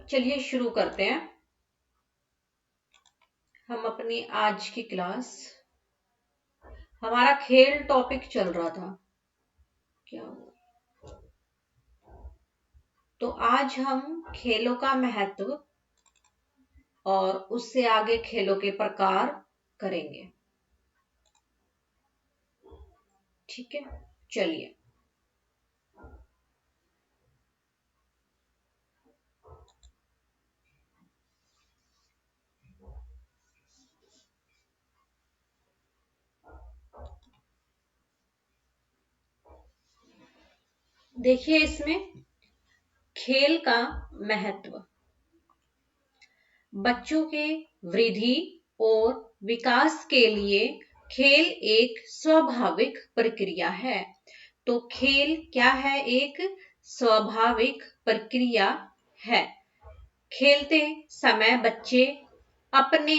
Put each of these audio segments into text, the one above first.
चलिए शुरू करते हैं हम अपनी आज की क्लास। हमारा खेल टॉपिक चल रहा था क्या हुआ? तो आज हम खेलों का महत्व और उससे आगे खेलों के प्रकार करेंगे। ठीक है, चलिए। देखिए इसमें खेल का महत्व बच्चों के वृद्धि और विकास के लिए खेल एक स्वाभाविक प्रक्रिया है। तो खेल क्या है? एक स्वाभाविक प्रक्रिया है। खेलते समय बच्चे अपने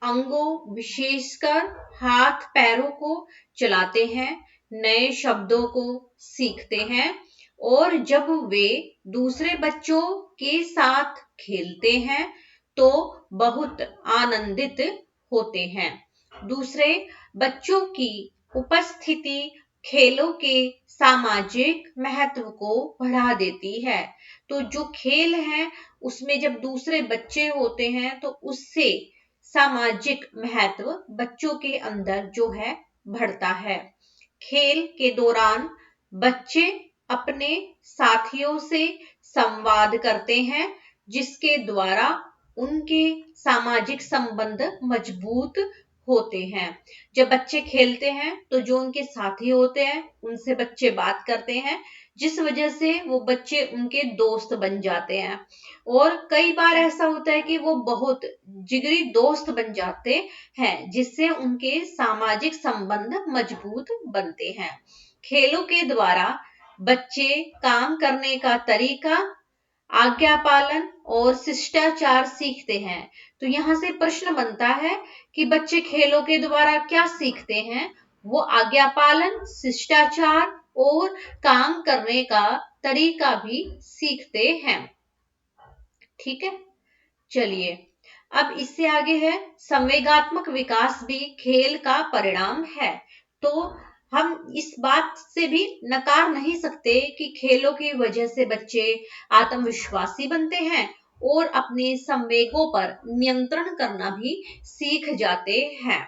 अंगों विशेषकर हाथ पैरों को चलाते हैं, नए शब्दों को सीखते हैं और जब वे दूसरे बच्चों के साथ खेलते हैं तो बहुत आनंदित होते हैं। दूसरे बच्चों की उपस्थिति खेलों के सामाजिक महत्व को बढ़ा देती है। तो जो खेल है उसमें जब दूसरे बच्चे होते हैं तो उससे सामाजिक महत्व बच्चों के अंदर जो है बढ़ता है। खेल के दौरान बच्चे अपने साथियों से संवाद करते हैं जिसके द्वारा उनके सामाजिक संबंध मजबूत होते हैं। जब बच्चे खेलते हैं तो जो उनके साथी होते हैं उनसे बच्चे बात करते हैं जिस वजह से वो बच्चे उनके दोस्त बन जाते हैं। और कई बार ऐसा होता है कि वो बहुत जिगरी दोस्त बन जाते हैं जिससे उनके सामाजिक संबंध मजबूत बनते हैं। खेलों के द्वारा बच्चे काम करने का तरीका, आज्ञा पालन और शिष्टाचार सीखते हैं। तो यहाँ से प्रश्न बनता है कि बच्चे खेलों के द्वारा क्या सीखते हैं? वो आज्ञा पालन, शिष्टाचार और काम करने का तरीका भी सीखते हैं। ठीक है, चलिए अब इससे आगे है संवेगात्मक विकास भी खेल का परिणाम है। तो हम इस बात से भी नकार नहीं सकते कि खेलों की वजह से बच्चे आत्मविश्वासी बनते हैं और अपने संवेगों पर नियंत्रण करना भी सीख जाते हैं।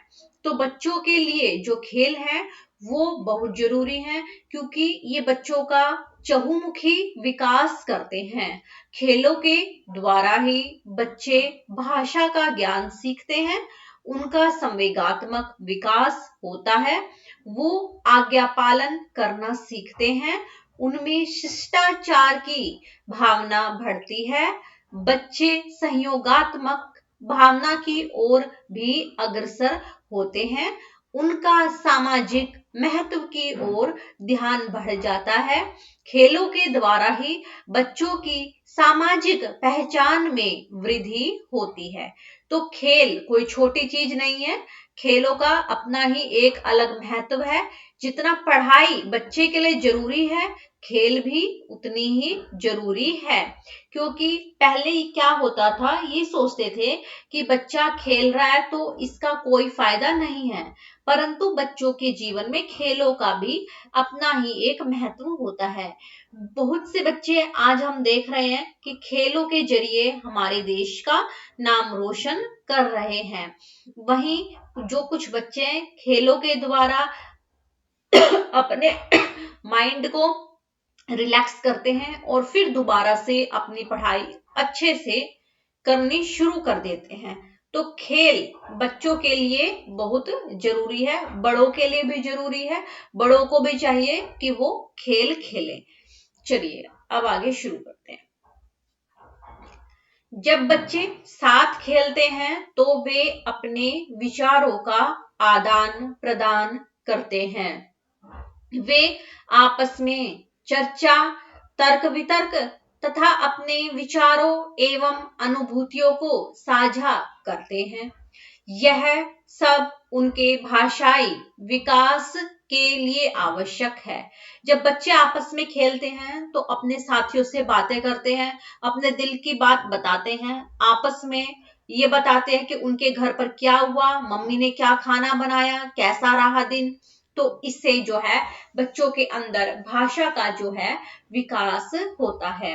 तो बच्चों के लिए जो खेल है वो बहुत जरूरी है क्योंकि ये बच्चों का चहुमुखी विकास करते हैं। खेलों के द्वारा ही बच्चे भाषा का ज्ञान सीखते हैं, उनका संवेगात्मक विकास होता है, वो आज्ञा पालन करना सीखते हैं, उनमें शिष्टाचार की भावना बढ़ती है, बच्चे सहयोगात्मक भावना की ओर भी अग्रसर होते हैं, उनका सामाजिक महत्व की ओर ध्यान बढ़ जाता है। खेलों के द्वारा ही बच्चों की सामाजिक पहचान में वृद्धि होती है। तो खेल कोई छोटी चीज नहीं है, खेलों का अपना ही एक अलग महत्व है। जितना पढ़ाई बच्चे के लिए जरूरी है, खेल भी उतनी ही जरूरी है। क्योंकि पहले क्या होता था, ये सोचते थे कि बच्चा खेल रहा है तो इसका कोई फायदा नहीं है, परंतु बच्चों के जीवन में खेलों का भी अपना ही एक महत्व होता है। बहुत से बच्चे आज हम देख रहे हैं कि खेलों के जरिए हमारे देश का नाम रोशन कर रहे हैं। वहीं जो कुछ बच्चे खेलों के द्वारा अपने माइंड को रिलैक्स करते हैं और फिर दोबारा से अपनी पढ़ाई अच्छे से करनी शुरू कर देते हैं। तो खेल बच्चों के लिए बहुत जरूरी है, बड़ों के लिए भी जरूरी है, बड़ों को भी चाहिए कि वो खेल खेलें। चलिए अब आगे शुरू करते हैं। जब बच्चे साथ खेलते हैं तो वे अपने विचारों का आदान प्रदान करते हैं, वे आपस में चर्चा, तर्क वितर्क तथा अपने विचारों एवं अनुभूतियों को साझा करते हैं। यह सब उनके भाषाई विकास के लिए आवश्यक है। जब बच्चे आपस में खेलते हैं तो अपने साथियों से बातें करते हैं, अपने दिल की बात बताते हैं, आपस में ये बताते हैं कि उनके घर पर क्या हुआ, मम्मी ने क्या खाना बनाया, कैसा रहा दिन। तो इससे जो है बच्चों के अंदर भाषा का जो है विकास होता है।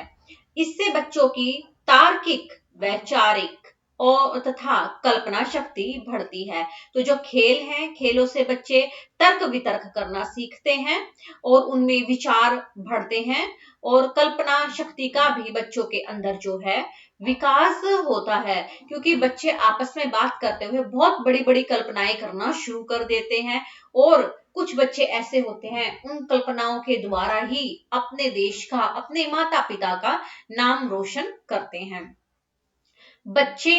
इससे बच्चों की तार्किक, वैचारिक और तथा कल्पना शक्ति बढ़ती है। तो जो खेल है, खेलों से बच्चे तर्क वितर्क करना सीखते हैं और उनमें विचार बढ़ते हैं और कल्पना शक्ति का भी बच्चों के अंदर जो है विकास होता है, क्योंकि बच्चे आपस में बात करते हुए बहुत बड़ी बड़ी कल्पनाएं करना शुरू कर देते हैं और कुछ बच्चे ऐसे होते हैं उन कल्पनाओं के द्वारा ही अपने देश का, अपने माता पिता का नाम रोशन करते हैं। बच्चे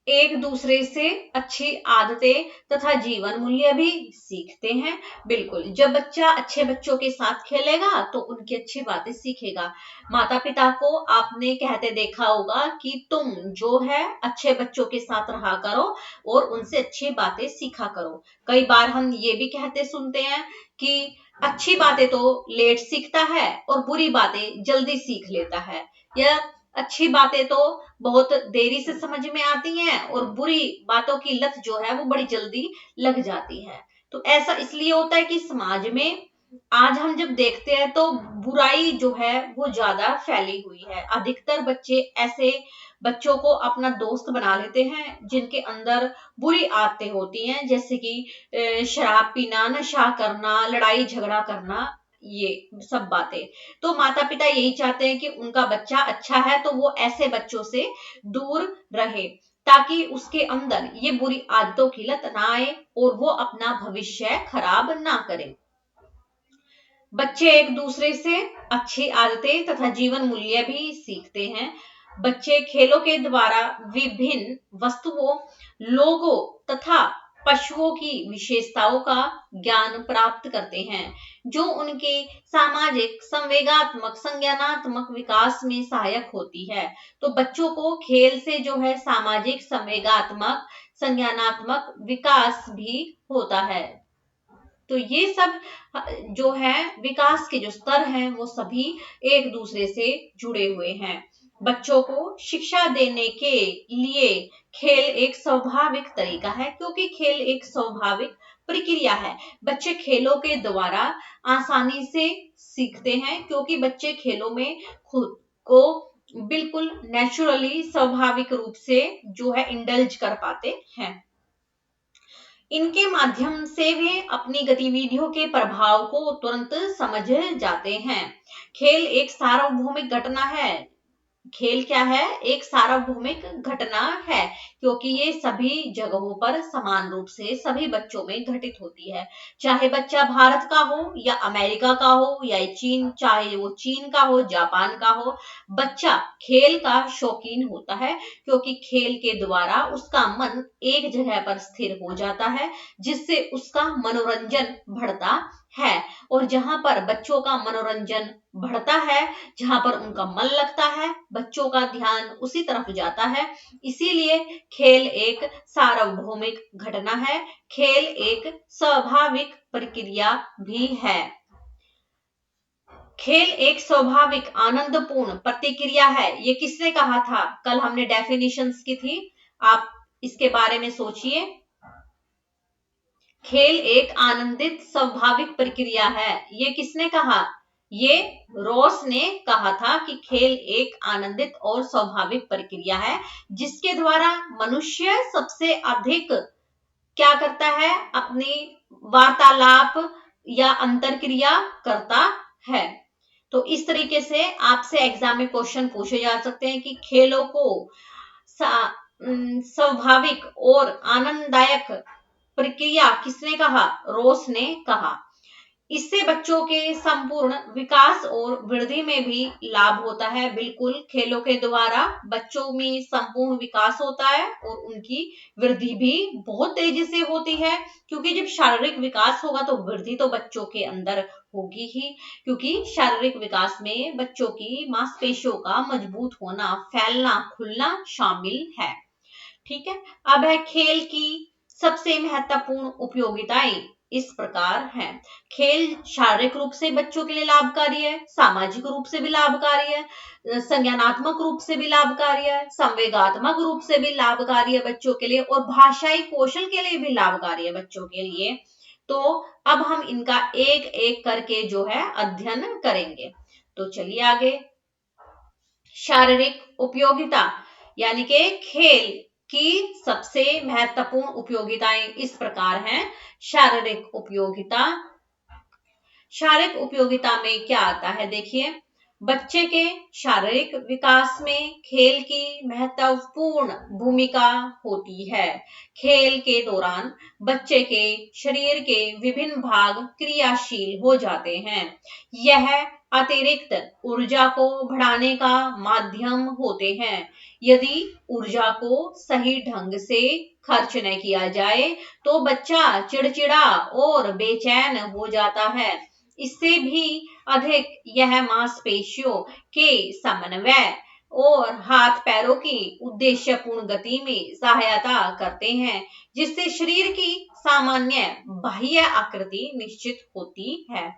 एक दूसरे से अच्छी आदतें तथा जीवन मूल्य भी सीखते हैं। बिल्कुल, जब बच्चा अच्छे बच्चों के साथ खेलेगा तो उनकी अच्छी बातें सीखेगा। माता पिता को आपने कहते देखा होगा कि तुम जो है अच्छे बच्चों के साथ रहा करो और उनसे अच्छी बातें सीखा करो। कई बार हम ये भी कहते सुनते हैं कि अच्छी बातें तो लेट सीखता है और बुरी बातें जल्दी सीख लेता है, या अच्छी बातें तो बहुत देरी से समझ में आती हैं और बुरी बातों की लत जो है वो बड़ी जल्दी लग जाती है। तो ऐसा इसलिए होता है कि समाज में आज हम जब देखते हैं तो बुराई जो है वो ज्यादा फैली हुई है। अधिकतर बच्चे ऐसे बच्चों को अपना दोस्त बना लेते हैं जिनके अंदर बुरी आदतें होती हैं, जैसे कि शराब पीना, नशा करना, लड़ाई झगड़ा करना, ये सब बातें। तो माता पिता यही चाहते हैं कि उनका बच्चा अच्छा है तो वो ऐसे बच्चों से दूर रहे, ताकि उसके अंदर ये बुरी आदतों की लत ना आए और वो अपना भविष्य खराब ना करे। बच्चे एक दूसरे से अच्छी आदतें तथा जीवन मूल्य भी सीखते हैं। बच्चे खेलों के द्वारा विभिन्न वस्तुओं, लोगों तथा पशुओं की विशेषताओं का ज्ञान प्राप्त करते हैं, जो उनके सामाजिक, संवेगात्मक, संज्ञानात्मक विकास में सहायक होती है। तो बच्चों को खेल से जो है सामाजिक, संवेगात्मक, संज्ञानात्मक विकास भी होता है। तो ये सब जो है विकास के जो स्तर हैं वो सभी एक दूसरे से जुड़े हुए हैं। बच्चों को शिक्षा देने के लिए खेल एक स्वाभाविक तरीका है, क्योंकि खेल एक स्वाभाविक प्रक्रिया है। बच्चे खेलों के द्वारा आसानी से सीखते हैं, क्योंकि बच्चे खेलों में खुद को बिल्कुल नेचुरली, स्वाभाविक रूप से जो है इंडल्ज कर पाते हैं। इनके माध्यम से वे अपनी गतिविधियों के प्रभाव को तुरंत समझ जाते हैं। खेल एक सार्वभौमिक घटना है। खेल क्या है? एक सार्वभौमिक घटना है, क्योंकि ये सभी जगहों पर समान रूप से सभी बच्चों में घटित होती है। चाहे बच्चा भारत का हो या अमेरिका का हो या चीन, चाहे वो चीन का हो, जापान का हो, बच्चा खेल का शौकीन होता है, क्योंकि खेल के द्वारा उसका मन एक जगह पर स्थिर हो जाता है, जिससे उसका मनोरंजन बढ़ता है। और जहां पर बच्चों का मनोरंजन बढ़ता है, जहां पर उनका मन लगता है, बच्चों का ध्यान उसी तरफ जाता है। इसीलिए खेल एक सार्वभौमिक घटना है, खेल एक स्वाभाविक प्रक्रिया भी है। खेल एक स्वाभाविक आनंदपूर्ण प्रतिक्रिया है, ये किसने कहा था? कल हमने डेफिनेशंस की थी, आप इसके बारे में सोचिए। खेल एक आनंदित स्वाभाविक प्रक्रिया है, ये किसने कहा? ये रॉस ने कहा था कि खेल एक आनंदित और स्वाभाविक प्रक्रिया है, जिसके द्वारा मनुष्य सबसे अधिक क्या करता है? अपनी वार्तालाप या अंतरक्रिया करता है। तो इस तरीके से आपसे एग्जाम में क्वेश्चन पूछे जा सकते हैं कि खेलों को स्वाभाविक और आनंददायक प्रक्रिया किसने कहा? रॉस ने कहा। इससे बच्चों के संपूर्ण विकास और वृद्धि में भी लाभ होता है। बिल्कुल, खेलों के द्वारा बच्चों में संपूर्ण विकास होता है और उनकी वृद्धि भी बहुत तेजी से होती है, क्योंकि जब शारीरिक विकास होगा तो वृद्धि तो बच्चों के अंदर होगी ही, क्योंकि शारीरिक विकास में बच्चों की मांसपेशियों का मजबूत होना, फैलना, खुलना शामिल है। ठीक है, अब है खेल की सबसे महत्वपूर्ण उपयोगिताएं। इस प्रकार हैं। खेल शारीरिक रूप से बच्चों के लिए लाभकारी है, सामाजिक रूप से भी लाभकारी है, संज्ञानात्मक रूप से भी लाभकारी है, संवेगात्मक रूप से भी लाभकारी है बच्चों के लिए, और भाषाई कौशल के लिए भी लाभकारी है बच्चों के लिए। तो अब हम इनका एक एक करके जो है अध्ययन करेंगे। तो चलिए आगे। शारीरिक उपयोगिता यानी कि खेल की सबसे महत्वपूर्ण उपयोगिताएं इस प्रकार हैं। शारीरिक उपयोगिता, शारीरिक उपयोगिता में क्या आता है, देखिए, बच्चे के शारीरिक विकास में खेल की महत्वपूर्ण भूमिका होती है। खेल के दौरान बच्चे के शरीर के विभिन्न भाग क्रियाशील हो जाते हैं। यह अतिरिक्त ऊर्जा को बढ़ाने का माध्यम होते हैं। यदि ऊर्जा को सही ढंग से खर्च न किया जाए तो बच्चा चिड़चिड़ा और बेचैन हो जाता है। इससे भी अधिक यह मांसपेशियों के समन्वय और हाथ पैरों की उद्देश्यपूर्ण गति में सहायता करते हैं, जिससे शरीर की सामान्य बाह्य आकृति निश्चित होती है।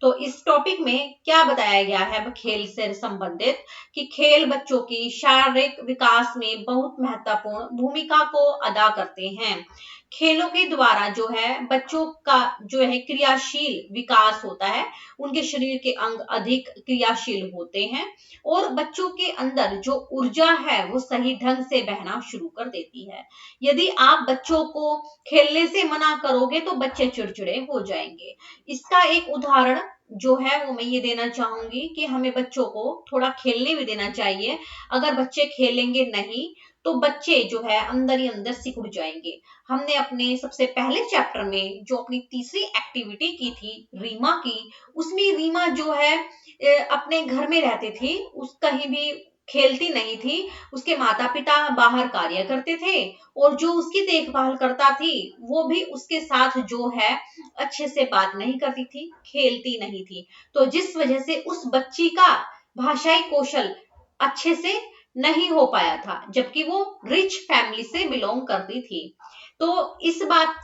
तो इस टॉपिक में क्या बताया गया है खेल से संबंधित, कि खेल बच्चों की शारीरिक विकास में बहुत महत्वपूर्ण भूमिका को अदा करते हैं। खेलों के द्वारा जो है बच्चों का जो है क्रियाशील विकास होता है, उनके शरीर के अंग अधिक क्रियाशील होते हैं और बच्चों के अंदर जो ऊर्जा है वो सही ढंग से बहना शुरू कर देती है। यदि आप बच्चों को खेलने से मना करोगे तो बच्चे चिड़चिड़े हो जाएंगे। इसका एक उदाहरण जो है वो मैं ये देना चाहूंगी कि हमें बच्चों को थोड़ा खेलने भी देना चाहिए। अगर बच्चे खेलेंगे नहीं तो बच्चे जो है अंदर ही अंदर सिकुड़ जाएंगे। हमने अपने सबसे पहले चैप्टर में जो अपनी तीसरी एक्टिविटी की थी रीमा की, उसमें रीमा जो है अपने घर में रहती थी, उस कहीं भी खेलती नहीं थी। उसके माता पिता बाहर कार्य करते थे और जो उसकी देखभाल करता थी वो भी उसके साथ जो है अच्छे से बात नहीं करती थी, खेलती नहीं थी। तो जिस वजह से उस बच्ची का भाषाई कौशल अच्छे से नहीं हो पाया था, जबकि वो रिच फैमिली से बिलोंग करती थी। तो इस बात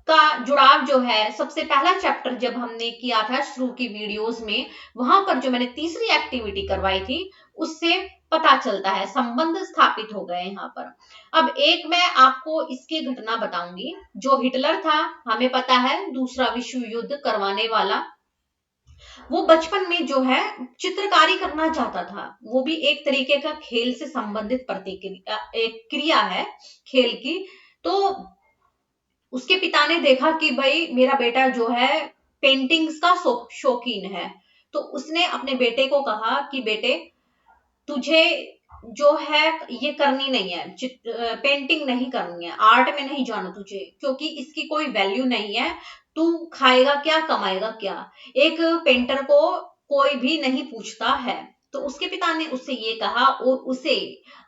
का जुड़ाव जो है सबसे पहला चैप्टर जब हमने किया था शुरू की वीडियोस में, वहां पर जो मैंने तीसरी एक्टिविटी करवाई थी उससे पता चलता है, संबंध स्थापित हो गए यहाँ पर। अब एक मैं आपको इसकी घटना बताऊंगी। जो हिटलर था, हमें पता है दूसरा विश्व युद्ध करवाने वाला, वो बचपन में जो है चित्रकारी करना चाहता था। वो भी एक तरीके का खेल से संबंधित प्रतिक्रिया, एक क्रिया है खेल की। तो उसके पिता ने देखा कि भाई मेरा बेटा जो है पेंटिंग्स का शौकीन है, तो उसने अपने बेटे को कहा कि बेटे तुझे जो है ये करनी नहीं है, पेंटिंग नहीं करनी है, आर्ट में नहीं जाना तुझे, क्योंकि इसकी कोई वैल्यू नहीं है। तू खाएगा क्या, कमाएगा क्या, एक पेंटर को कोई भी नहीं पूछता है। तो उसके पिता ने उससे ये कहा और उसे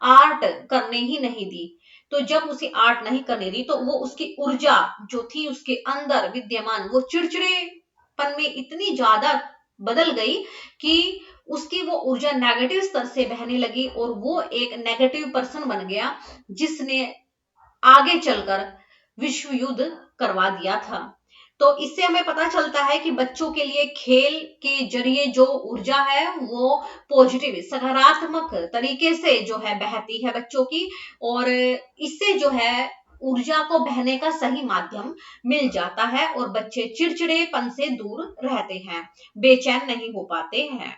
आर्ट करने ही नहीं दी। तो जब उसे आर्ट नहीं करने दी तो वो उसकी ऊर्जा जो थी उसके अंदर विद्यमान, वो चिड़चिड़ेपन में इतनी ज्यादा बदल गई कि उसकी वो ऊर्जा नेगेटिव स्तर से बहने लगी और वो एक नेगेटिव पर्सन बन गया, जिसने आगे चलकर विश्व युद्ध करवा दिया था। तो इससे हमें पता चलता है कि बच्चों के लिए खेल के जरिए जो ऊर्जा है वो पॉजिटिव सकारात्मक तरीके से जो है बहती है बच्चों की, और इससे जो है ऊर्जा को बहने का सही माध्यम मिल जाता है और बच्चे चिड़चिड़ेपन से दूर रहते हैं, बेचैन नहीं हो पाते हैं।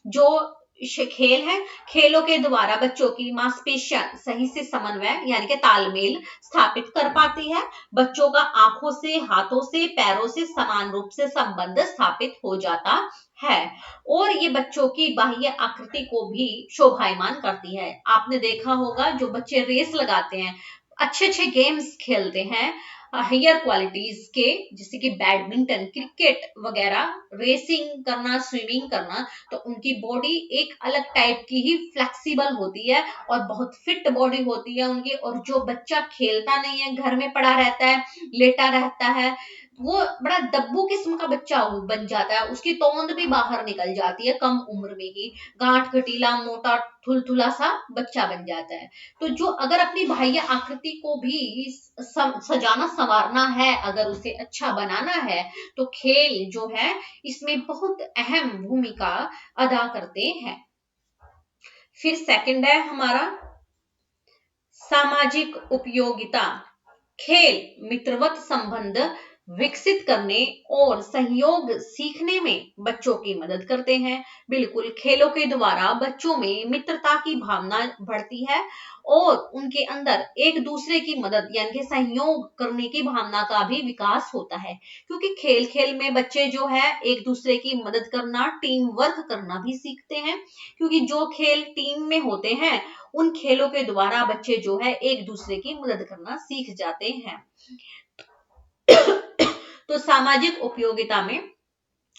जो खेल है, खेलों के द्वारा बच्चों की मांसपेशियां सही से समन्वय यानी कि तालमेल स्थापित कर पाती है। बच्चों का आंखों से, हाथों से, पैरों से समान रूप से संबंध स्थापित हो जाता है और ये बच्चों की बाह्य आकृति को भी शोभायमान करती है। आपने देखा होगा जो बच्चे रेस लगाते हैं, अच्छे अच्छे गेम्स खेलते हैं हायर क्वालिटीज के, जैसे कि बैडमिंटन, क्रिकेट वगैरह, रेसिंग करना, स्विमिंग करना, तो उनकी बॉडी एक अलग टाइप की ही फ्लेक्सिबल होती है और बहुत फिट बॉडी होती है उनकी। और जो बच्चा खेलता नहीं है, घर में पड़ा रहता है, लेटा रहता है, वो बड़ा डब्बू किस्म का बच्चा बन जाता है, उसकी तोंद भी बाहर निकल जाती है कम उम्र में ही, गांठ खटीला मोटा थुलथुला सा बच्चा बन जाता है। तो जो अगर अपनी बाह्य आकृति को भी सजाना संवारना है, अगर उसे अच्छा बनाना है, तो खेल जो है इसमें बहुत अहम भूमिका अदा करते हैं। फिर सेकंड है हमारा सामाजिक उपयोगिता। खेल मित्रवत संबंध विकसित करने और सहयोग सीखने में बच्चों की मदद करते हैं। बिल्कुल, खेलों के द्वारा बच्चों में मित्रता की भावना बढ़ती है और उनके अंदर एक दूसरे की मदद यानी कि सहयोग करने की भावना का भी विकास होता है, क्योंकि खेल खेल में बच्चे जो है एक दूसरे की मदद करना, टीम वर्क करना भी सीखते हैं, क्योंकि जो खेल टीम में होते हैं उन खेलों के द्वारा बच्चे जो है एक दूसरे की मदद करना सीख जाते हैं। तो सामाजिक उपयोगिता में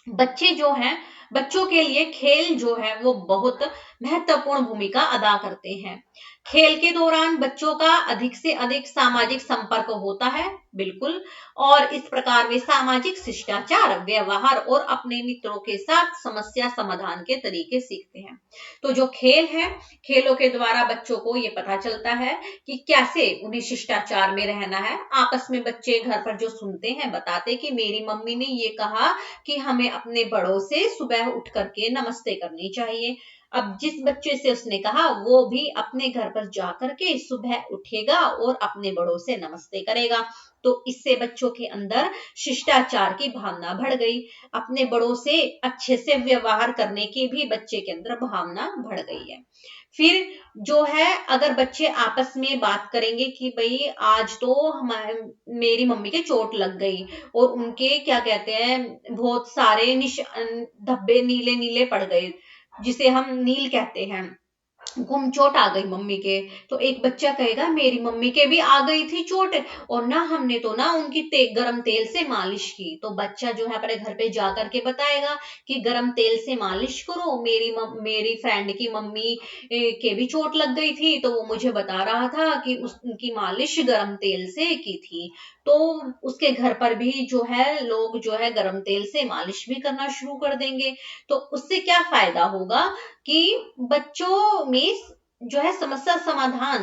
बच्चे जो हैं, बच्चों के लिए खेल जो है वो बहुत महत्वपूर्ण भूमिका अदा करते हैं। खेल के दौरान बच्चों का अधिक से अधिक सामाजिक संपर्क होता है, बिल्कुल, और इस प्रकार वे सामाजिक शिष्टाचार, व्यवहार और अपने मित्रों के साथ समस्या समाधान के तरीके सीखते हैं। तो जो खेल है, खेलों के द्वारा बच्चों को ये पता चलता है कि कैसे उन्हें शिष्टाचार में रहना है। आपस में बच्चे घर पर जो सुनते हैं, बताते कि मेरी मम्मी ने ये कहा कि हमें अपने बड़ों से सुबह उठ करके नमस्ते करनी चाहिए। अब जिस बच्चे से उसने कहा वो भी अपने घर पर जा करके सुबह उठेगा और अपने बड़ों से नमस्ते करेगा। तो इससे बच्चों के अंदर शिष्टाचार की भावना बढ़ गई, अपने बड़ों से अच्छे से व्यवहार करने की भी बच्चे के अंदर भावना बढ़ गई है। फिर जो है अगर बच्चे आपस में बात करेंगे कि भाई आज तो हमारे मेरी मम्मी के चोट लग गई और उनके क्या कहते हैं बहुत सारे धब्बे नीले नीले पड़ गए, जिसे हम नील कहते हैं, गुम चोट आ गई मम्मी के। तो एक बच्चा कहेगा मेरी मम्मी के भी आ गई थी चोट और ना हमने तो ना उनकी गरम तेल से मालिश की। तो बच्चा जो है अपने घर पे जा करके बताएगा कि गरम तेल से मालिश करो, मेरी फ्रेंड की मम्मी के भी चोट लग गई थी तो वो मुझे बता रहा था कि उनकी मालिश गरम तेल से की थी। तो उसके घर पर भी जो है लोग जो है गरम तेल से मालिश भी करना शुरू कर देंगे। तो उससे क्या फायदा होगा कि बच्चों में जो है समस्या समाधान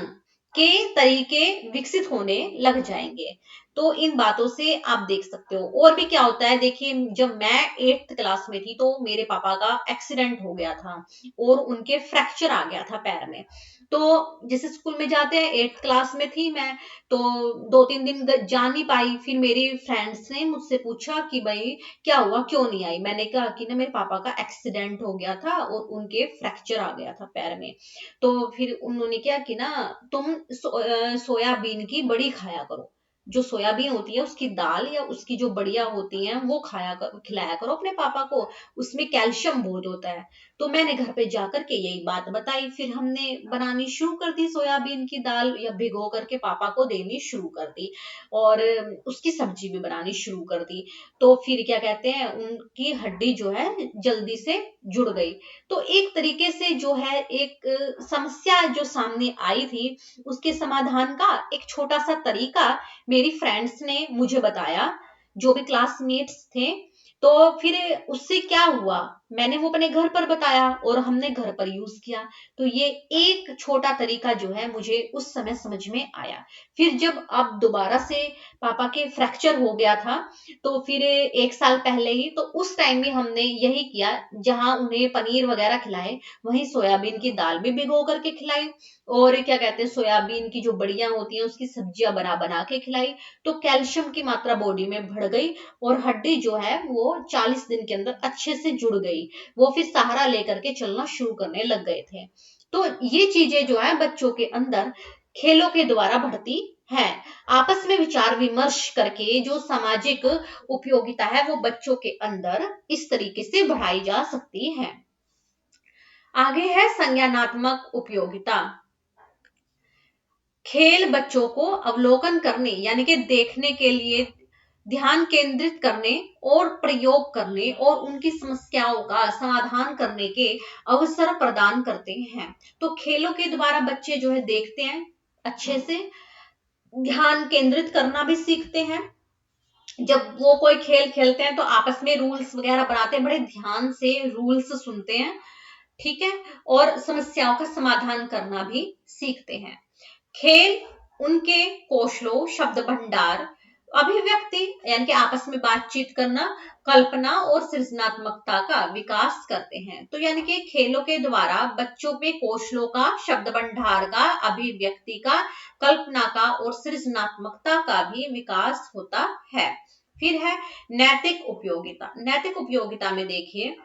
के तरीके विकसित होने लग जाएंगे। तो इन बातों से आप देख सकते हो। और भी क्या होता है, देखिए जब मैं 8th क्लास में थी तो मेरे पापा का एक्सीडेंट हो गया था और उनके फ्रैक्चर आ गया था पैर में। तो जैसे स्कूल में जाते हैं, 8th क्लास में थी मैं, तो 2-3 दिन जा नहीं पाई। फिर मेरी फ्रेंड्स ने मुझसे पूछा कि भाई क्या हुआ, क्यों नहीं आई। मैंने कहा कि ना मेरे पापा का एक्सीडेंट हो गया था और उनके फ्रैक्चर आ गया था पैर में। तो फिर उन्होंने क्या कि ना तुम सोयाबीन की बड़ी खाया करो, जो सोयाबीन होती है उसकी दाल या उसकी जो बड़ियां होती हैं वो खिलाया करो अपने पापा को, उसमें कैल्शियम बहुत होता है। तो मैंने घर पे जाकर के यही बात बताई, फिर हमने बनानी शुरू कर दी सोयाबीन की दाल, या भिगो करके पापा को देनी शुरू कर दी और उसकी सब्जी भी बनानी शुरू कर दी। तो फिर क्या कहते हैं उनकी हड्डी जो है जल्दी से जुड़ गई। तो एक तरीके से जो है एक समस्या जो सामने आई थी उसके समाधान का एक छोटा सा तरीका मेरी फ्रेंड्स ने मुझे बताया, जो भी क्लासमेट्स थे। तो फिर उससे क्या हुआ, मैंने वो अपने घर पर बताया और हमने घर पर यूज किया। तो ये एक छोटा तरीका जो है मुझे उस समय समझ में आया। फिर जब अब दोबारा से पापा के फ्रैक्चर हो गया था तो फिर 1 साल पहले ही, तो उस टाइम भी हमने यही किया, जहां उन्हें पनीर वगैरह खिलाए वहीं सोयाबीन की दाल भी भिगो करके खिलाई और क्या कहते हैं सोयाबीन की जो बड़ियां होती हैं उसकी सब्जियां बना बना के खिलाई। तो कैल्शियम की मात्रा बॉडी में बढ़ गई और हड्डी जो है वो 40 दिन के अंदर अच्छे से जुड़ गई, वो फिर सहारा लेकर के चलना शुरू करने लग गए थे। तो ये चीजें जो है बच्चों के अंदर खेलों के द्वारा बढ़ती है। आपस में विचार विमर्श करके जो सामाजिक उपयोगिता है वो बच्चों के अंदर इस तरीके से बढ़ाई जा सकती है। आगे है संज्ञानात्मक उपयोगिता। खेल बच्चों को अवलोकन करने यानी कि देखने के लिए, ध्यान केंद्रित करने और प्रयोग करने और उनकी समस्याओं का समाधान करने के अवसर प्रदान करते हैं। तो खेलों के द्वारा बच्चे जो है देखते हैं, अच्छे से ध्यान केंद्रित करना भी सीखते हैं जब वो कोई खेल खेलते हैं तो आपस में रूल्स वगैरह बनाते हैं, बड़े ध्यान से रूल्स सुनते हैं, ठीक है, और समस्याओं का समाधान करना भी सीखते हैं। खेल उनके कौशलों, शब्द भंडार, अभिव्यक्ति यानी कि आपस में बातचीत करना, कल्पना और सृजनात्मकता का विकास करते हैं। तो यानी कि खेलों के द्वारा बच्चों में कौशलों का, शब्द भंडार का, अभिव्यक्ति का, कल्पना का और सृजनात्मकता का भी विकास होता है। फिर है नैतिक उपयोगिता। नैतिक उपयोगिता में देखिए,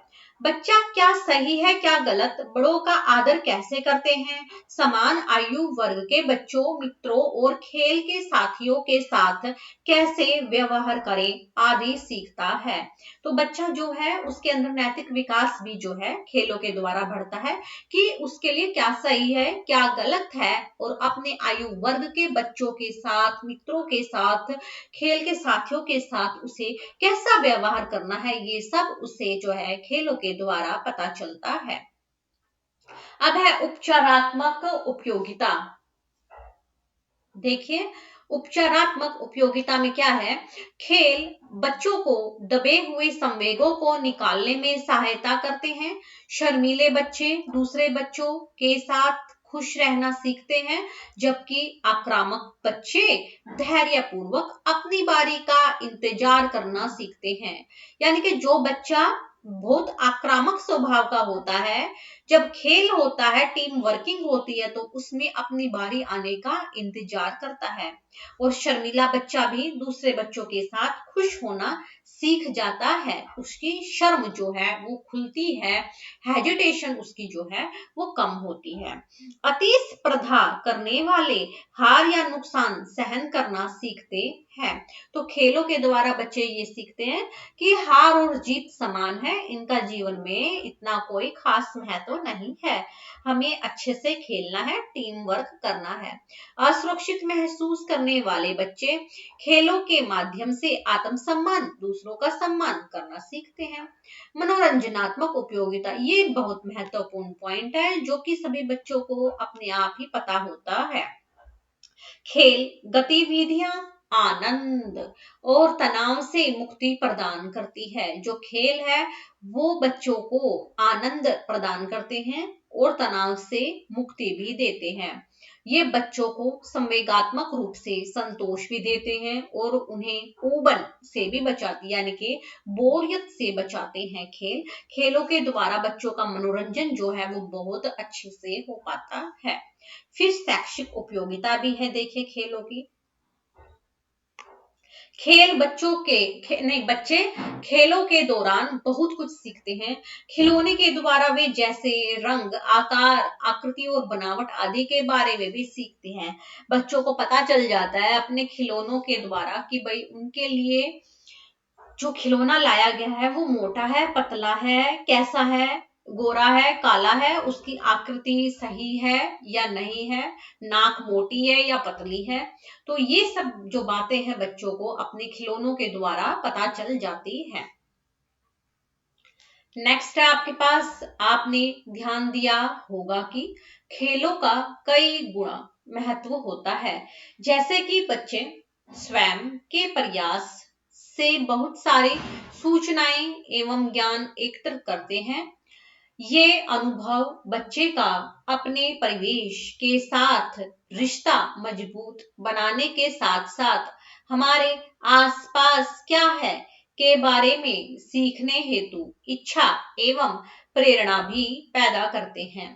बच्चा क्या सही है क्या गलत, बड़ों का आदर कैसे करते हैं, समान आयु वर्ग के बच्चों, मित्रों और खेल के साथियों के साथ कैसे व्यवहार करें आदि सीखता है। तो बच्चा जो है उसके अंदर नैतिक विकास भी जो है खेलों के द्वारा बढ़ता है कि उसके लिए क्या सही है क्या गलत है, और अपने आयु वर्ग के बच्चों के साथ, मित्रों के साथ, खेल के साथियों के साथ उसे कैसा व्यवहार करना है, ये सब उसे जो है खेलों के द्वारा पता चलता है। अब है उपचारात्मक उपयोगिता। देखिए, उपचारात्मक उपयोगिता में क्या है, खेल बच्चों को दबे हुए संवेगों को निकालने में सहायता करते हैं। शर्मीले बच्चे दूसरे बच्चों के साथ खुश रहना सीखते हैं, जबकि आक्रामक बच्चे धैर्यपूर्वक अपनी बारी का इंतजार करना सीखते हैं। यानी कि जो बच्चा बहुत आक्रामक स्वभाव का होता है, जब खेल होता है, टीम वर्किंग होती है, तो उसमें अपनी बारी आने का इंतजार करता है। और शर्मीला बच्चा भी दूसरे बच्चों के साथ खुश होना सीख जाता है, उसकी शर्म जो है वो खुलती है, हेजिटेशन उसकी जो है वो कम होती है। अति स्पर्धा करने वाले हार या नुकसान सहन करना सीखते हैं। तो खेलों के द्वारा बच्चे ये सीखते हैं कि हार और जीत समान है, इनका जीवन में इतना कोई खास महत्व नहीं है, हमें अच्छे से खेलना है, टीम वर्क करना है। असुरक्षित महसूस करने वाले बच्चे खेलों के माध्यम से आत्मसम्मान, दूसरों का सम्मान करना सीखते हैं। मनोरंजनात्मक उपयोगिता, ये बहुत महत्वपूर्ण पॉइंट है जो कि सभी बच्चों को अपने आप ही पता होता है। खेल गतिविधियां आनंद और तनाव से मुक्ति प्रदान करती है। जो खेल है वो बच्चों को आनंद प्रदान करते हैं और तनाव से मुक्ति भी देते हैं। ये बच्चों को संवेगात्मक रूप से संतोष भी देते हैं और उन्हें ऊबन से भी बचाती, यानी कि बोरियत से बचाते हैं। खेलों के द्वारा बच्चों का मनोरंजन जो है वो बहुत अच्छे से हो पाता है। फिर शैक्षिक उपयोगिता भी है, देखिए खेलों की। खेल बच्चों के नहीं, बच्चे खेलों के दौरान बहुत कुछ सीखते हैं। खिलौने के द्वारा वे जैसे रंग, आकार, आकृति और बनावट आदि के बारे में भी सीखते हैं। बच्चों को पता चल जाता है अपने खिलौनों के द्वारा कि भाई उनके लिए जो खिलौना लाया गया है वो मोटा है, पतला है, कैसा है, गोरा है, काला है, उसकी आकृति सही है या नहीं है, नाक मोटी है या पतली है। तो ये सब जो बातें हैं बच्चों को अपने खिलौनों के द्वारा पता चल जाती है। नेक्स्ट है आपके पास, आपने ध्यान दिया होगा कि खेलों का कई गुणा महत्व होता है, जैसे कि बच्चे स्वयं के प्रयास से बहुत सारी सूचनाएं एवं ज्ञान एकत्रित करते हैं। ये अनुभव बच्चे का अपने परिवेश के साथ रिश्ता मजबूत बनाने के साथ साथ हमारे आसपास क्या है के बारे में सीखने हेतु इच्छा एवं प्रेरणा भी पैदा करते हैं।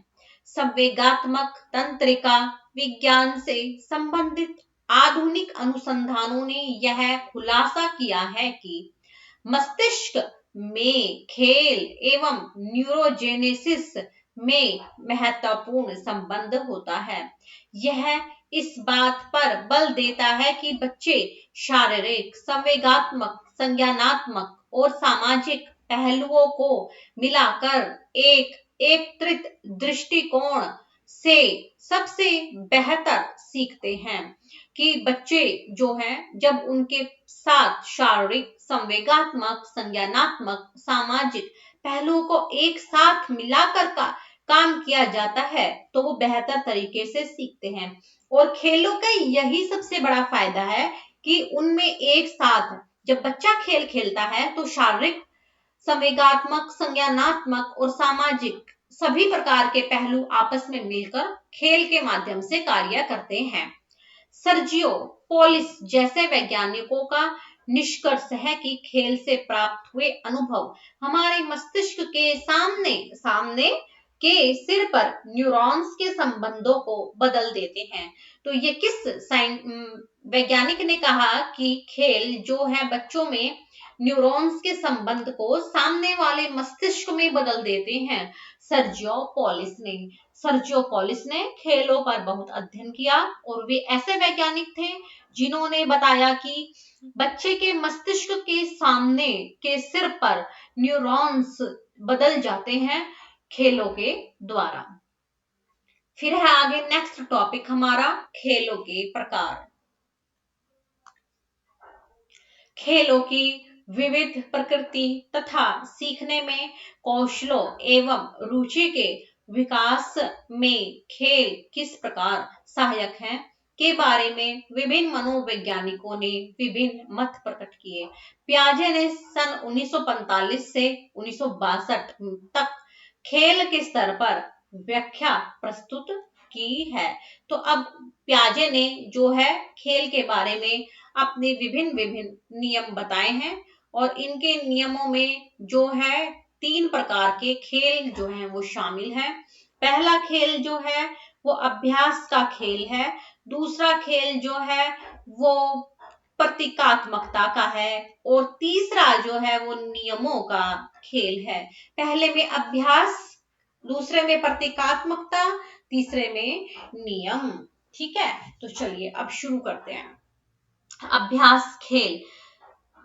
संवेगात्मक तंत्रिका विज्ञान से संबंधित आधुनिक अनुसंधानों ने यह खुलासा किया है कि मस्तिष्क में खेल एवं न्यूरोजेनेसिस में महत्वपूर्ण संबंध होता है। यह इस बात पर बल देता है कि बच्चे शारीरिक, संवेगात्मक, संज्ञानात्मक और सामाजिक पहलुओं को मिलाकर एक एकत्रित दृष्टिकोण से सबसे बेहतर सीखते हैं। कि बच्चे जो हैं जब उनके साथ शारीरिक, संवेगात्मक, संज्ञानात्मक, सामाजिक पहलुओं को एक साथ मिलाकर का काम किया जाता है तो वो बेहतर तरीके से सीखते हैं। और खेलों का यही सबसे बड़ा फायदा है कि उनमें एक साथ जब बच्चा खेल खेलता है तो शारीरिक, संवेगात्मक, संज्ञानात्मक और सामाजिक सभी प्रकार के पहलू आपस में मिलकर खेल के माध्यम से कार्य करते हैं। सर्जियो पोलिस जैसे वैज्ञानिकों का निष्कर्ष है कि खेल से प्राप्त हुए अनुभव हमारे मस्तिष्क के सामने सामने के सिर पर न्यूरॉन्स के संबंधों को बदल देते हैं। तो ये किस वैज्ञानिक ने कहा कि खेल जो है बच्चों में न्यूरॉन्स के संबंध को सामने वाले मस्तिष्क में बदल देते हैं? सर्जियो पोलिस ने। सर्जियो पोलिस ने खेलों पर बहुत अध्ययन किया और वे ऐसे वैज्ञानिक थे जिन्होंने बताया कि बच्चे के मस्तिष्क के सामने के सिर पर न्यूरॉन्स बदल जाते हैं खेलों के द्वारा। फिर है आगे नेक्स्ट टॉपिक हमारा खेलों के प्रकार। खेलों की विविध प्रकृति तथा सीखने में कौशलों एवं रुचि के विकास में खेल किस प्रकार सहायक हैं के बारे में विभिन्न मनोवैज्ञानिकों ने विभिन्न मत प्रकट किए। पियाजे ने सन 1945 से 1962 तक खेल के स्तर पर व्याख्या प्रस्तुत की है। तो अब पियाजे ने जो है खेल के बारे में अपने विभिन्न विभिन्न नियम बताए हैं और इनके नियमों में जो है 3 प्रकार के खेल जो हैं वो शामिल हैं। पहला खेल जो है वो अभ्यास का खेल है, दूसरा खेल जो है वो प्रतीकात्मकता का है और तीसरा जो है वो नियमों का खेल है। पहले में अभ्यास, दूसरे में प्रतीकात्मकता, तीसरे में नियम। ठीक है, तो चलिए अब शुरू करते हैं। अभ्यास खेल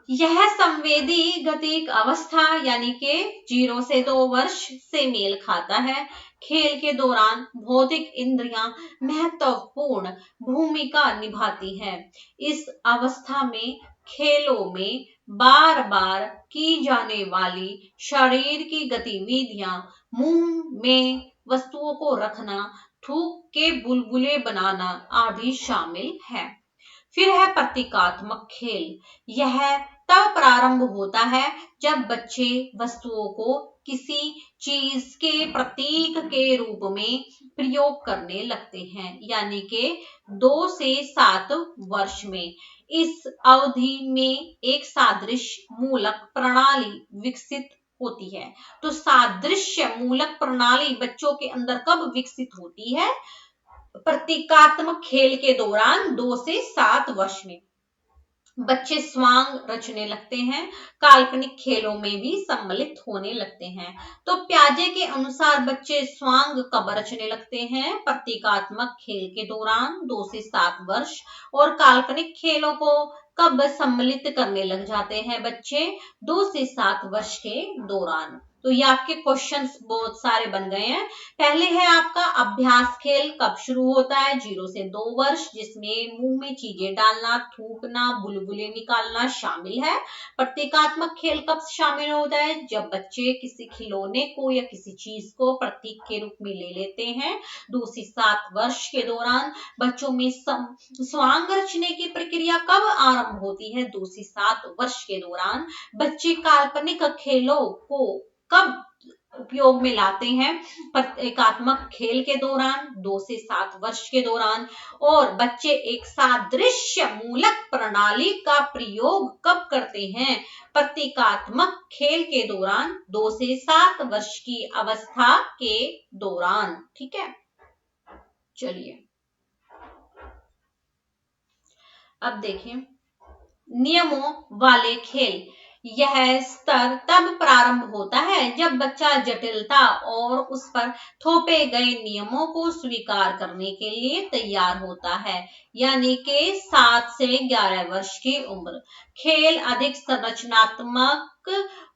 यह संवेदी गतिक अवस्था यानी कि 0 से 2 वर्ष से मेल खाता है। खेल के दौरान भौतिक इंद्रियां महत्वपूर्ण भूमिका निभाती हैं। इस अवस्था में खेलों में बार बार की जाने वाली शरीर की गतिविधियां, मुंह में वस्तुओं को रखना, थूक के बुलबुले बनाना आदि शामिल है। फिर है प्रतीकात्मक खेल। यह तब प्रारंभ होता है जब बच्चे वस्तुओं को किसी चीज के प्रतीक के रूप में प्रयोग करने लगते हैं, यानी कि 2 से 7 वर्ष में। इस अवधि में एक सादृश्य मूलक प्रणाली विकसित होती है। तो सादृश्य मूलक प्रणाली बच्चों के अंदर कब विकसित होती है? प्रतीकात्मक खेल के दौरान 2 से 7 वर्ष में। बच्चे स्वांग रचने लगते हैं, काल्पनिक खेलों में भी सम्मिलित होने लगते हैं। तो पियाजे के अनुसार बच्चे स्वांग कब रचने लगते हैं? प्रतीकात्मक खेल के दौरान 2 से 7 वर्ष। और काल्पनिक खेलों को कब सम्मिलित करने लग जाते हैं बच्चे? 2 से 7 वर्ष के दौरान। तो ये आपके क्वेश्चंस बहुत सारे बन गए हैं। पहले है आपका अभ्यास खेल कब शुरू होता है? 0 से 2 वर्ष, जिसमें मुंह में चीजें डालना, थूकना, बुलबुले निकालना शामिल है। प्रतीकात्मक खेल कब शामिल होता है? जब बच्चे किसी खिलौने को या किसी चीज को प्रतीक के रूप में ले लेते हैं। 2 से 7 वर्ष के दौरान बच्चों में स्वांग रचने की प्रक्रिया कब आरंभ होती है? 2 से 7 वर्ष के दौरान। बच्चे काल्पनिक खेलों को कब उपयोग में लाते हैं? प्रतीकात्मक खेल के दौरान, 2 से 7 वर्ष के दौरान। और बच्चे एक सादृश्य मूलक प्रणाली का प्रयोग कब करते हैं? प्रतीकात्मक खेल के दौरान, 2 से 7 वर्ष की अवस्था के दौरान। ठीक है, चलिए अब देखें नियमों वाले खेल। यह स्तर तब प्रारंभ होता है जब बच्चा जटिलता और उस पर थोपे गए नियमों को स्वीकार करने के लिए तैयार होता है, यानी कि 7 से 11 वर्ष की उम्र। खेल अधिक संरचनात्मक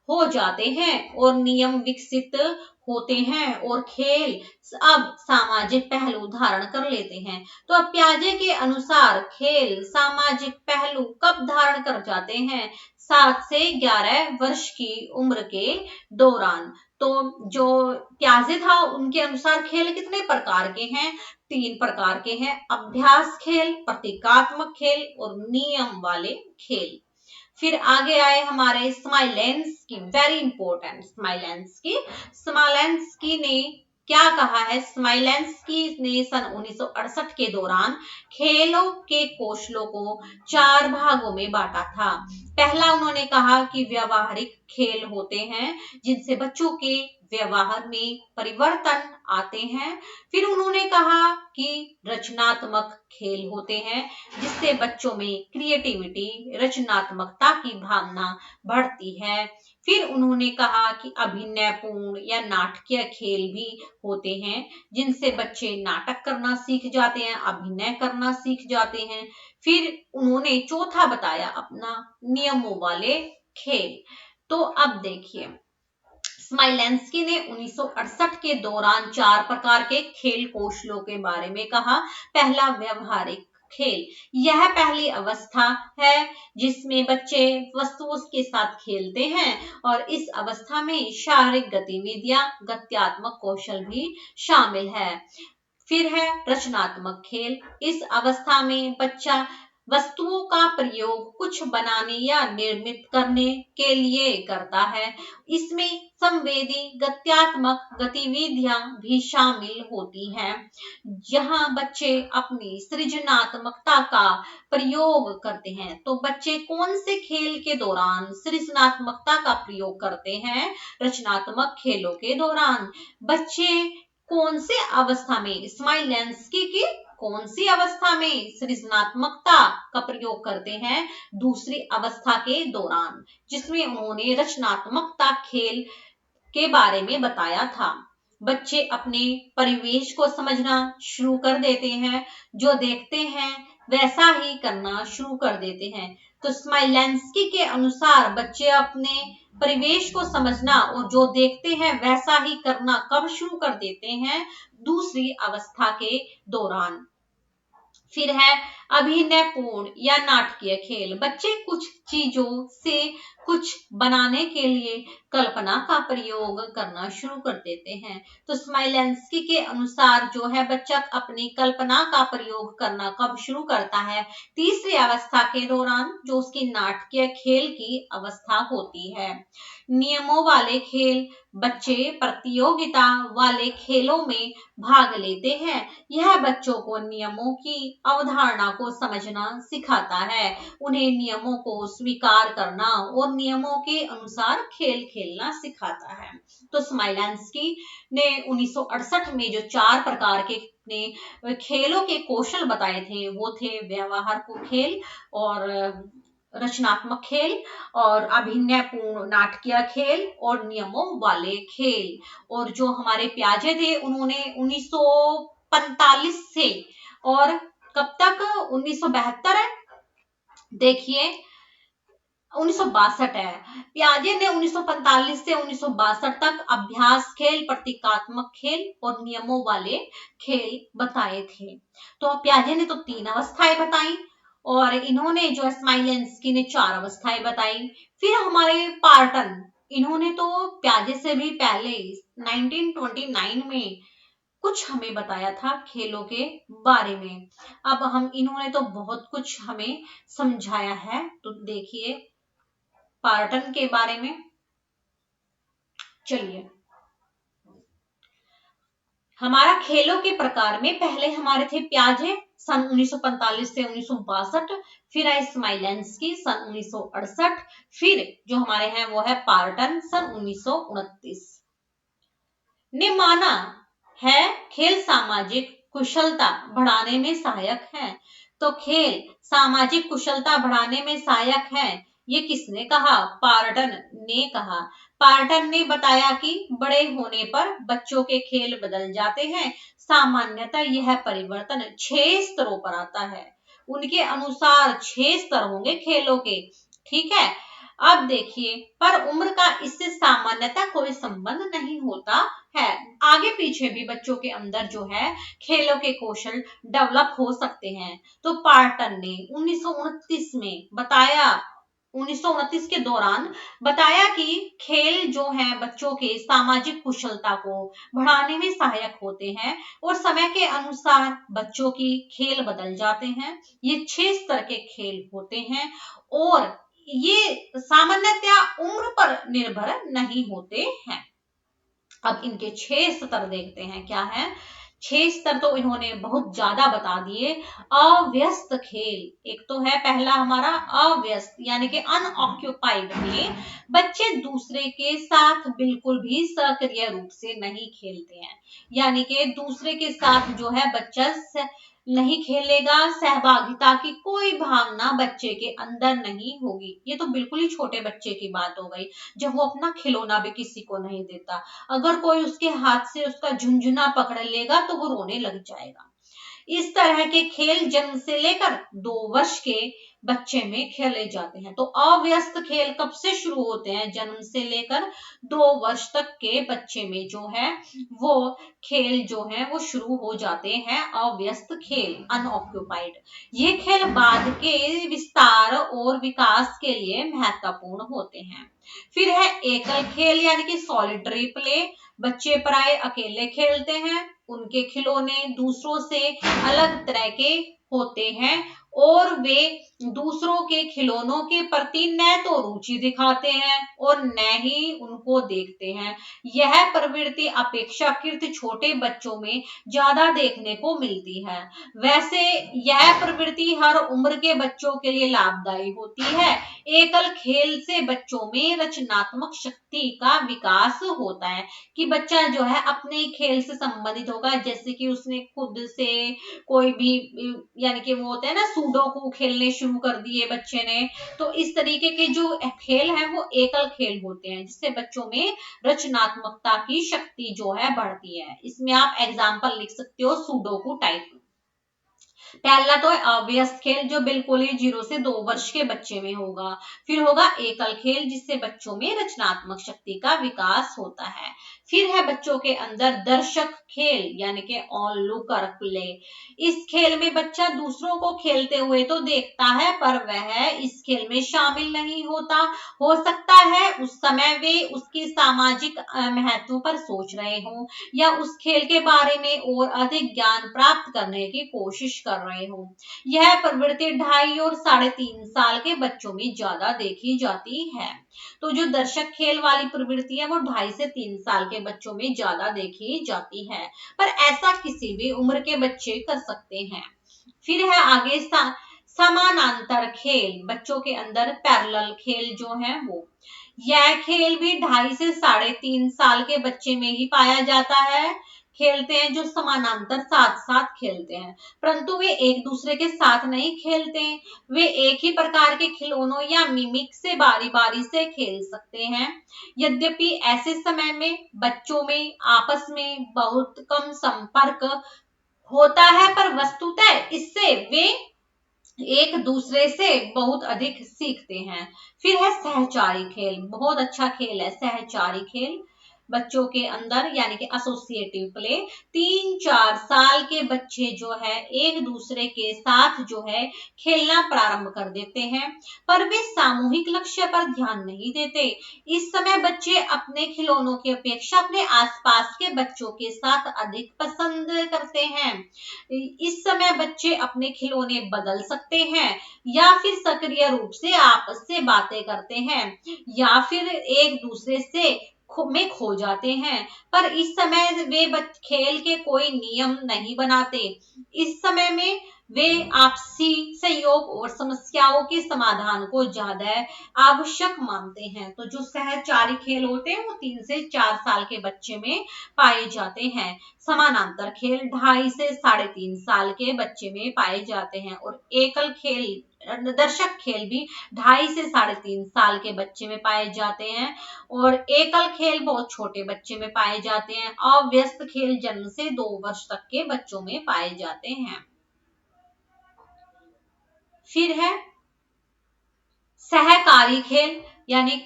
हो जाते हैं और नियम विकसित होते हैं और खेल अब सामाजिक पहलू धारण कर लेते हैं। तो अब पियाजे के अनुसार खेल सामाजिक पहलू कब धारण कर जाते हैं? 7 से 11 वर्ष की उम्र के दौरान। तो जो पियाजे था उनके अनुसार खेल कितने प्रकार के हैं? 3 प्रकार के हैं। अभ्यास खेल, प्रतीकात्मक खेल और नियम वाले खेल। फिर आगे आए हमारे स्माइलेंस्की, वेरी इंपॉर्टेंट स्माइलेंस्की। स्माइलेंस्की ने क्या कहा है? स्माइलेंस्की ने सन 1968 के दौरान खेलों के कौशलों को 4 भागों में बांटा था। पहला उन्होंने कहा कि व्यवहारिक खेल होते हैं जिनसे बच्चों के व्यवहार में परिवर्तन आते हैं। फिर उन्होंने कहा कि रचनात्मक खेल होते हैं जिससे बच्चों में क्रिएटिविटी, रचनात्मकता की भावना बढ़ती है। फिर उन्होंने कहा कि अभिनयपूर्ण या नाटकीय खेल भी होते हैं जिनसे बच्चे नाटक करना सीख जाते हैं, अभिनय करना सीख जाते हैं। फिर उन्होंने चौथा बताया अपना नियमों वाले खेल। तो अब देखिए, स्माइलेंस्की ने 1968 के दौरान 4 प्रकार के खेल कौशलों के बारे में कहा। पहला, व्यवहारिक खेल। यह पहली अवस्था है जिसमें बच्चे वस्तुओं के साथ खेलते हैं और इस अवस्था में शारीरिक गतिविधियां, गत्यात्मक कौशल भी शामिल है। फिर है रचनात्मक खेल। इस अवस्था में बच्चा वस्तुओं का प्रयोग कुछ बनाने या निर्मित करने के लिए करता है। इसमें संवेदी, गत्यात्मक गतिविधियां भी शामिल होती हैं जहां बच्चे अपनी सृजनात्मकता का प्रयोग करते हैं। तो बच्चे कौन से खेल के दौरान सृजनात्मकता का प्रयोग करते हैं? रचनात्मक खेलों के दौरान। बच्चे कौन से अवस्था में, स्माइलेंस्की की कौन सी अवस्था में सृजनात्मकता का प्रयोग करते हैं? दूसरी अवस्था के दौरान, जिसमें उन्होंने रचनात्मकता खेल के बारे में बताया था। बच्चे अपने परिवेश को समझना शुरू कर देते हैं, जो देखते हैं वैसा ही करना शुरू कर देते हैं। तो स्माइलेंस्की के अनुसार बच्चे अपने परिवेश को समझना और जो देखते हैं वैसा ही करना कब शुरू कर देते हैं? दूसरी अवस्था के दौरान। फिर है अभिनयपूर्ण या नाटकीय खेल। बच्चे कुछ चीजों से कुछ बनाने के लिए कल्पना का प्रयोग करना शुरू कर देते हैं। तो स्माइलेंस्की के अनुसार जो है बच्चा अपनी कल्पना का प्रयोग करना कब शुरू करता है? तीसरी अवस्था के दौरान, जो उसकी नाटकीय खेल की अवस्था होती है। नियमों वाले खेल। बच्चे प्रतियोगिता वाले खेलों में भाग लेते हैं। यह बच्चों को नियमों की अवधारणा को समझना सिखाता है, उन्हें नियमों को स्वीकार करना और नियमों के अनुसार खेल खेलना सिखाता है। तो स्माइलेंस्की ने 1968 में जो 4 प्रकार के ने खेलों के कौशल बताए थे वो थे व्यवहार को खेल और रचनात्मक खेल और अभिनयपूर्ण नाटकीय खेल और नियमों वाले खेल। और जो हमारे पियाजे थे उन्होंने 1945 से और कब तक, 1972 है, देखिए 1962 है। पियाजे ने 1945 से 1962 तक अभ्यास खेल, प्रतीकात्मक खेल और नियमों वाले खेल बताए थे। तो पियाजे ने तो 3 अवस्थाएं बताई और इन्होंने जो स्माइलेंस्की ने 4 अवस्थाएं बताई। फिर हमारे पार्टन, इन्होंने तो पियाजे से भी पहले 1929 में कुछ हमें बताया था खेलों के बारे में। अब हम, इन्होंने तो बहुत कुछ हमें समझाया है। तो देखिए पार्टन के बारे में, चलिए हमारा खेलों के प्रकार में पहले हमारे थे पियाजे सन 1945 से 1962, फिर है स्माइलेंस्की सन 1968, फिर जो हमारे हैं वो है पार्टन सन 1929 ने माना है खेल सामाजिक कुशलता बढ़ाने में सहायक है। तो खेल सामाजिक कुशलता बढ़ाने में सहायक है, ये किसने कहा? पार्टन ने कहा। पार्टन ने बताया कि बड़े होने पर बच्चों के खेल बदल जाते हैं। सामान्यतः यह परिवर्तन 6 स्तरों पर आता है। उनके अनुसार 6 स्तर होंगे खेलों के, ठीक है। अब देखिए, पर उम्र का इससे सामान्यतः कोई संबंध नहीं होता है। आगे पीछे भी बच्चों के अंदर जो है खेलों के कौशल डेवलप हो सकते हैं। तो पार्टन ने 1929 में बताया, 1929 के दौरान बताया कि खेल जो है बच्चों के सामाजिक कुशलता को बढ़ाने में सहायक होते हैं और समय के अनुसार बच्चों की खेल बदल जाते हैं। ये 6 स्तर के खेल होते हैं और ये सामान्यतया उम्र पर निर्भर नहीं होते हैं। अब इनके 6 स्तर देखते हैं क्या है। 6 स्तर तो इन्होंने बहुत ज्यादा बता दिए। अव्यस्त खेल एक तो है, पहला हमारा अव्यस्त यानी कि अनऑक्यूपाइड में बच्चे दूसरे के साथ बिल्कुल भी सक्रिय रूप से नहीं खेलते हैं, यानी कि दूसरे के साथ जो है बच्चा नहीं खेलेगा, सहभागिता की कोई भावना बच्चे के अंदर नहीं होगी। ये तो बिल्कुल ही छोटे बच्चे की बात हो गई, जब वो अपना खिलौना भी किसी को नहीं देता। अगर कोई उसके हाथ से उसका झुंझुना पकड़ लेगा तो वो रोने लग जाएगा। इस तरह के खेल जन्म से लेकर 2 वर्ष के बच्चे में खेले जाते हैं। तो अव्यस्त खेल कब से शुरू होते हैं? जन्म से लेकर 2 वर्ष तक के बच्चे में जो है वो खेल जो है वो शुरू हो जाते हैं, अव्यस्त खेल, अनऑक्यूपाइड। ये खेल बाद के विस्तार और विकास के लिए महत्वपूर्ण होते हैं। फिर है एकल खेल यानी कि सॉलिटरी प्ले। बच्चे प्राय अकेले खेलते हैं, उनके खिलौने दूसरों से अलग तरह के होते हैं और वे दूसरों के खिलौनों के प्रति न तो रुचि दिखाते हैं और न ही उनको देखते हैं। यह प्रवृत्ति अपेक्षाकृत छोटे बच्चों में ज्यादा देखने को मिलती है। वैसे यह प्रवृत्ति हर उम्र के बच्चों के लिए लाभदायी होती है। एकल खेल से बच्चों में रचनात्मक शक्ति का विकास होता है कि बच्चा जो है अपने खेल से संबंधित होगा, जैसे कि उसने खुद से कोई भी यानी कि वो होते हैं ना, सुडोकू खेलने शुरू कर दिए बच्चे ने। तो इस तरीके के जो खेल है वो एकल खेल होते हैं, जिससे बच्चों में रचनात्मकता की शक्ति जो है बढ़ती है। इसमें आप एग्जाम्पल लिख सकते हो सुडोकू टाइप। पहला तो है अव्यस्त खेल जो बिल्कुल ही 0 से 2 वर्ष के बच्चे में होगा। फिर होगा एकल खेल जिससे बच्चों में रचनात्मक शक्ति का विकास होता है। फिर है बच्चों के अंदर दर्शक खेल यानी कि ऑनलूकर प्ले। इस खेल में बच्चा दूसरों को खेलते हुए तो देखता है पर वह इस खेल में शामिल नहीं होता। हो सकता है उस समय वे उसकी सामाजिक महत्व पर सोच रहे हों या उस खेल के बारे में और अधिक ज्ञान प्राप्त करने की कोशिश कर रहे हो। यह प्रवृत्ति 2.5 और 3.5 साल के बच्चों में ज्यादा देखी जाती है। तो जो दर्शक खेल वाली प्रवृत्ति है वो 2.5 से 3 साल के बच्चों में ज्यादा देखी जाती है, पर ऐसा किसी भी उम्र के बच्चे कर सकते हैं। फिर है आगे समानांतर खेल, बच्चों के अंदर पैरेलल खेल जो है वो। यह खेल भी 2.5 से 3.5 साल के बच्चे में ही पाया जाता है। खेलते हैं जो समानांतर साथ साथ खेलते हैं, परंतु वे एक दूसरे के साथ नहीं खेलते। वे एक ही प्रकार के खिलौनों या मिमिक से बारी बारी से खेल सकते हैं। यद्यपि ऐसे समय में बच्चों में आपस में बहुत कम संपर्क होता है, पर वस्तुतः इससे वे एक दूसरे से बहुत अधिक सीखते हैं। फिर है सहचारी खेल, बहुत अच्छा खेल है सहचारी खेल बच्चों के अंदर यानी कि एसोसिएटिव प्ले। 3-4 साल के बच्चे जो है एक दूसरे के साथ जो है खेलना प्रारंभ कर देते हैं, पर वे सामूहिक लक्ष्य पर ध्यान नहीं देते। इस समय बच्चे अपने खिलौनों की अपेक्षा अपने आसपास के बच्चों के साथ अधिक पसंद करते हैं। इस समय बच्चे अपने खिलौने बदल सकते हैं या फिर सक्रिय रूप से आपस से बातें करते हैं या फिर एक दूसरे से में खो जाते हैं, पर इस समय वे खेल के कोई नियम नहीं बनाते। इस समय में वे आपसी सहयोग और समस्याओं के समाधान को ज्यादा आवश्यक मानते हैं। तो जो सहचारी खेल होते हैं वो 3 से 4 साल के बच्चे में पाए जाते हैं। समानांतर खेल 2.5 से 3.5 साल के बच्चे में पाए जाते हैं और एकल खेल दर्शक खेल भी 2.5 से 3.5 साल के बच्चे में पाए जाते हैं और एकल खेल बहुत छोटे बच्चे में पाए जाते हैं। अव्यस्त खेल जन्म से 2 वर्ष तक के बच्चों में पाए जाते हैं। फिर है सहकारी खेल यानी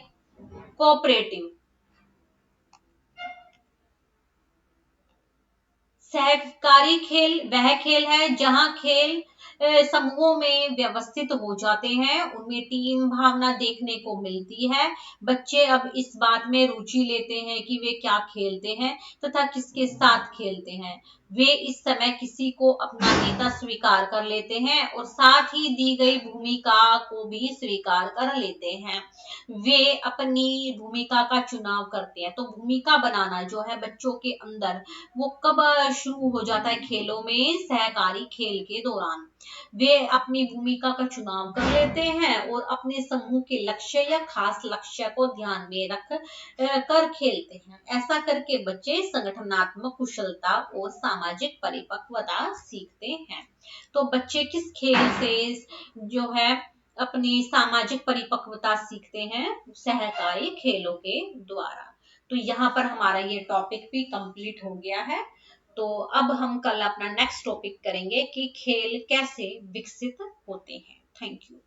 कोऑपरेटिव। सहकारी खेल वह खेल है जहां खेल समूहों में व्यवस्थित हो जाते हैं, उनमें टीम भावना देखने को मिलती है। बच्चे अब इस बात में रुचि लेते हैं कि वे क्या खेलते हैं तथा किसके साथ खेलते हैं। वे इस समय किसी को अपना नेता स्वीकार कर लेते हैं और साथ ही दी गई भूमिका को भी स्वीकार कर लेते हैं। वे अपनी भूमिका का चुनाव करते हैं। तो भूमिका बनाना जो है बच्चों के अंदर, वो कब शुरू हो जाता है? खेलों में, सहकारी खेल के दौरान वे अपनी भूमिका का चुनाव कर लेते हैं और अपने समूह के लक्ष्य या खास लक्ष्य को ध्यान में रख कर खेलते हैं। ऐसा करके बच्चे संगठनात्मक कुशलता और सामाजिक परिपक्वता सीखते हैं। तो बच्चे किस खेल से जो है अपनी सामाजिक परिपक्वता सीखते हैं? सहकारी खेलों के द्वारा। तो यहाँ पर हमारा ये टॉपिक भी कंप्लीट हो गया है। तो अब हम कल अपना नेक्स्ट टॉपिक करेंगे कि खेल कैसे विकसित होते हैं। Thank you.